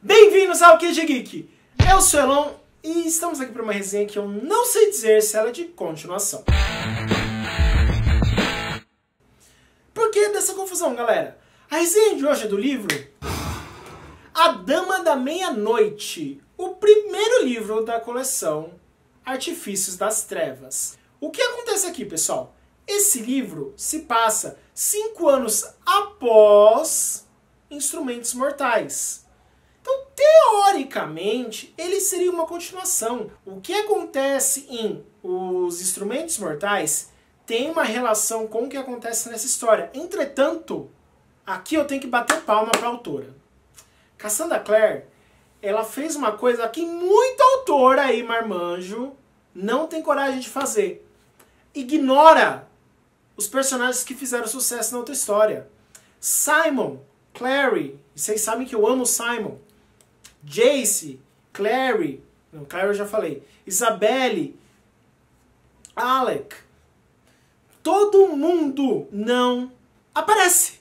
Bem-vindos ao QG Geek! Eu sou o Elon e estamos aqui para uma resenha que eu não sei dizer se ela é de continuação. Por que dessa confusão, galera? A resenha de hoje é do livro A Dama da Meia-Noite, o primeiro livro da coleção Artifícios das Trevas. O que acontece aqui, pessoal? Esse livro se passa 5 anos após Instrumentos Mortais. Então, teoricamente, ele seria uma continuação. O que acontece em Os Instrumentos Mortais tem uma relação com o que acontece nessa história. Entretanto, aqui eu tenho que bater palma para a autora. Cassandra Clare, ela fez uma coisa que muito autor aí, marmanjo, não tem coragem de fazer. Ignora os personagens que fizeram sucesso na outra história. Simon, Clary, vocês sabem que eu amo Simon. Jace, Clary, não, Clary eu já falei. Isabelle, Alec. Todo mundo não aparece.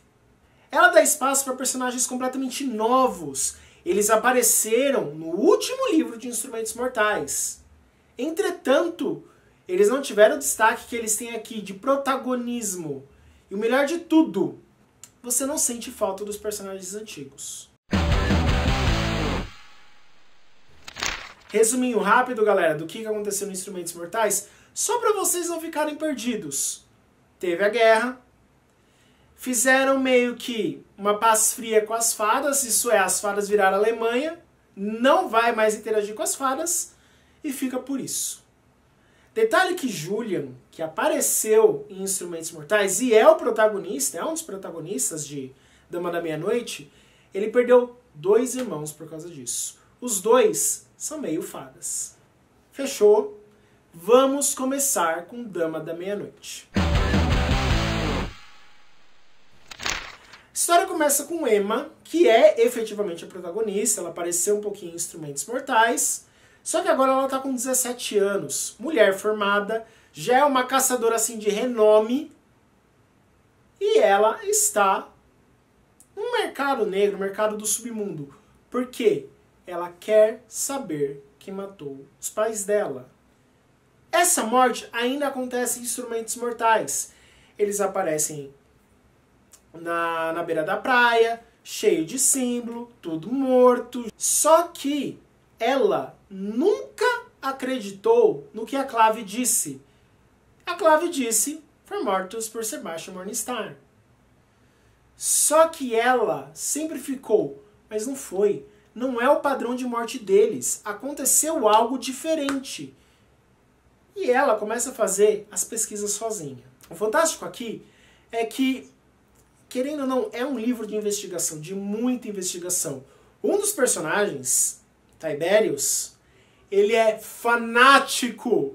Ela dá espaço para personagens completamente novos. Eles apareceram no último livro de Instrumentos Mortais. Entretanto, eles não tiveram o destaque que eles têm aqui de protagonismo. E o melhor de tudo, você não sente falta dos personagens antigos. Resuminho rápido, galera, do que aconteceu no Instrumentos Mortais, só para vocês não ficarem perdidos. Teve a guerra, fizeram meio que uma paz fria com as fadas, isso é, as fadas viraram a Alemanha, não vai mais interagir com as fadas, e fica por isso. Detalhe que Julian, que apareceu em Instrumentos Mortais, e é o protagonista, é um dos protagonistas de Dama da Meia-Noite, ele perdeu 2 irmãos por causa disso. Os 2 são meio fadas. Fechou? Vamos começar com Dama da Meia-Noite. A história começa com Emma, que é efetivamente a protagonista. Ela apareceu um pouquinho em Instrumentos Mortais, só que agora ela está com 17 anos. Mulher formada, já é uma caçadora assim de renome, e ela está no mercado negro, no mercado do submundo. Por quê? Ela quer saber quem matou os pais dela. Essa morte ainda acontece em Instrumentos Mortais. Eles aparecem na beira da praia, cheio de símbolo, tudo morto. Só que ela nunca acreditou no que a Clave disse. A Clave disse: foram mortos por Sebastian Morningstar. Só que ela sempre ficou, mas não foi. Não é o padrão de morte deles. Aconteceu algo diferente. E ela começa a fazer as pesquisas sozinha. O fantástico aqui é que, querendo ou não, é um livro de investigação, de muita investigação. Um dos personagens, Tiberius, ele é fanático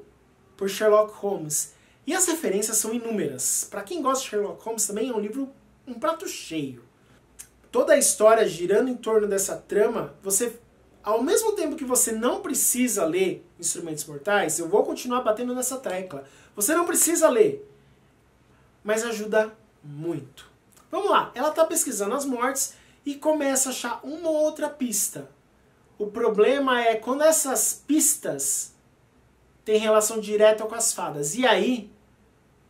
por Sherlock Holmes. E as referências são inúmeras. Para quem gosta de Sherlock Holmes, também é um livro, um prato cheio. Toda a história girando em torno dessa trama, você, ao mesmo tempo que você não precisa ler Instrumentos Mortais, eu vou continuar batendo nessa tecla, você não precisa ler, mas ajuda muito. Vamos lá, ela está pesquisando as mortes e começa a achar uma ou outra pista. O problema é quando essas pistas têm relação direta com as fadas, e aí,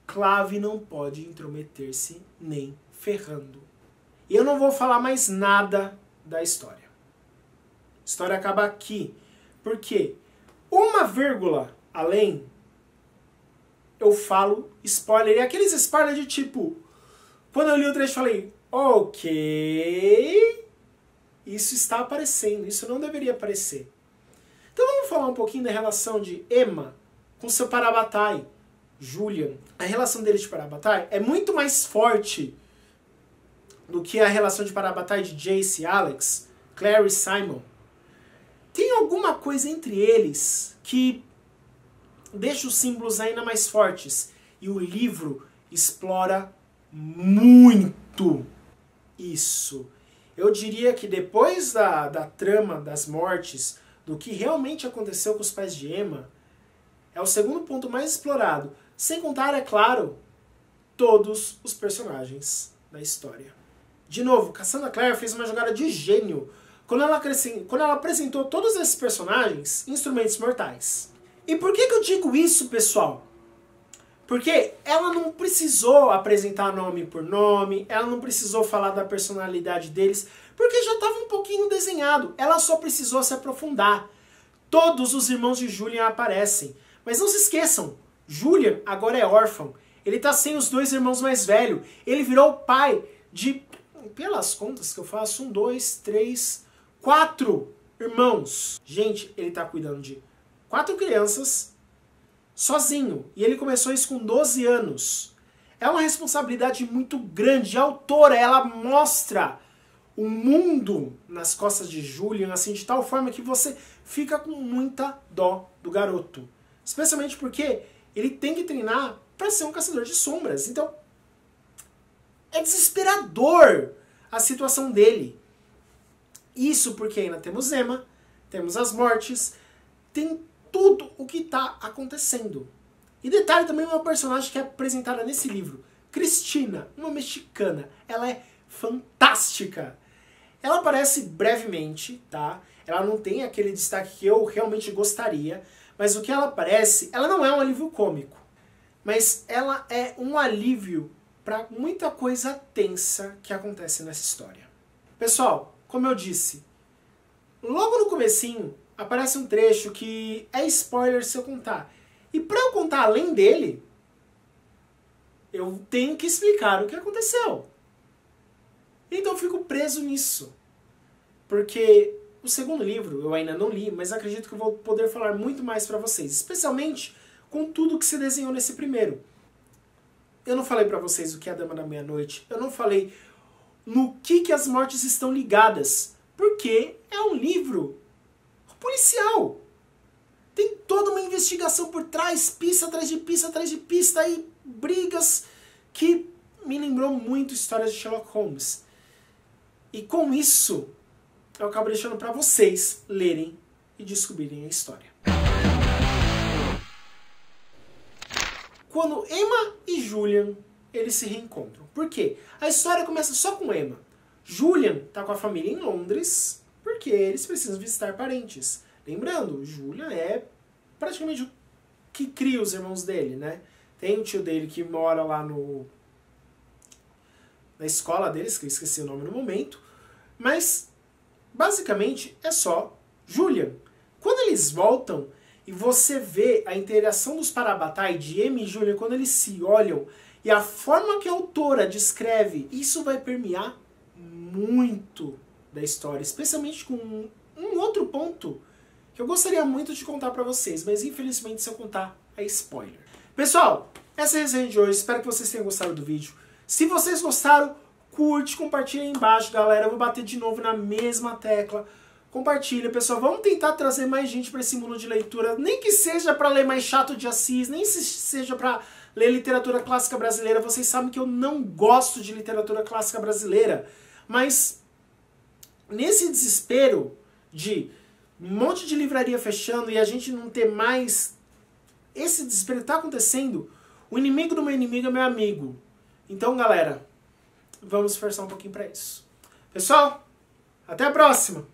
Clave não pode intrometer-se nem ferrando. E eu não vou falar mais nada da história. A história acaba aqui. Porque uma vírgula além, eu falo spoiler. E aqueles spoilers de tipo, quando eu li o trecho, falei, ok, isso está aparecendo, isso não deveria aparecer. Então vamos falar um pouquinho da relação de Emma com seu Parabatai, Julian. A relação deles de Parabatai é muito mais forte do que a relação de Parabatai de Jace e Alex, Clary e Simon. Tem alguma coisa entre eles que deixa os símbolos ainda mais fortes. E o livro explora muito isso. Eu diria que depois da trama das mortes, do que realmente aconteceu com os pais de Emma, é o segundo ponto mais explorado. Sem contar, é claro, todos os personagens da história. De novo, Cassandra Clare fez uma jogada de gênio, quando ela apresentou todos esses personagens Instrumentos Mortais. E por que eu digo isso, pessoal? Porque ela não precisou apresentar nome por nome, ela não precisou falar da personalidade deles, porque já estava um pouquinho desenhado. Ela só precisou se aprofundar. Todos os irmãos de Julian aparecem. Mas não se esqueçam, Julian agora é órfão. Ele tá sem os 2 irmãos mais velhos. Ele virou o pai de, pelas contas que eu faço, 1, 2, 3, 4 irmãos. Gente, ele tá cuidando de 4 crianças sozinho. E ele começou isso com 12 anos. É uma responsabilidade muito grande. A autora, ela mostra o mundo nas costas de Julian, assim, de tal forma que você fica com muita dó do garoto. Especialmente porque ele tem que treinar para ser um caçador de sombras. Então, é desesperador a situação dele. Isso porque ainda temos Emma, temos as mortes, tem tudo o que está acontecendo. E detalhe também, uma personagem que é apresentada nesse livro, Cristina, uma mexicana. Ela é fantástica. Ela aparece brevemente, tá? Ela não tem aquele destaque que eu realmente gostaria, mas o que ela aparece, ela não é um alívio cômico, mas ela é um alívio para muita coisa tensa que acontece nessa história. Pessoal, como eu disse, logo no comecinho aparece um trecho que é spoiler se eu contar. E para eu contar além dele, eu tenho que explicar o que aconteceu. Então eu fico preso nisso. Porque o segundo livro eu ainda não li, mas acredito que eu vou poder falar muito mais para vocês. Especialmente com tudo que se desenhou nesse primeiro. Eu não falei para vocês o que é a Dama da Meia-Noite. Eu não falei no que as mortes estão ligadas. Porque é um livro policial. Tem toda uma investigação por trás, pista atrás de pista, atrás de pista, e brigas que me lembrou muito histórias de Sherlock Holmes. E com isso, eu acabo deixando para vocês lerem e descobrirem a história. Quando Emma e Julian, eles se reencontram. Por quê? A história começa só com Emma. Julian tá com a família em Londres, porque eles precisam visitar parentes. Lembrando, Julian é praticamente o que cria os irmãos dele, né? Tem o tio dele que mora lá na escola deles, que eu esqueci o nome no momento. Mas, basicamente, é só Julian. Quando eles voltam e você vê a interação dos Parabatai, de Emma e Julian, quando eles se olham, e a forma que a autora descreve, isso vai permear muito da história. Especialmente com um outro ponto que eu gostaria muito de contar pra vocês, mas infelizmente se eu contar é spoiler. Pessoal, essa é a resenha de hoje. Espero que vocês tenham gostado do vídeo. Se vocês gostaram, curte, compartilha aí embaixo, galera. Eu vou bater de novo na mesma tecla. Compartilha, pessoal. Vamos tentar trazer mais gente para esse mundo de leitura. Nem que seja para ler mais Chato de Assis, nem se seja para ler literatura clássica brasileira. Vocês sabem que eu não gosto de literatura clássica brasileira. Mas nesse desespero de um monte de livraria fechando e a gente não ter mais... Esse desespero que está acontecendo, o inimigo do meu inimigo é meu amigo. Então, galera, vamos esforçar um pouquinho para isso. Pessoal, até a próxima!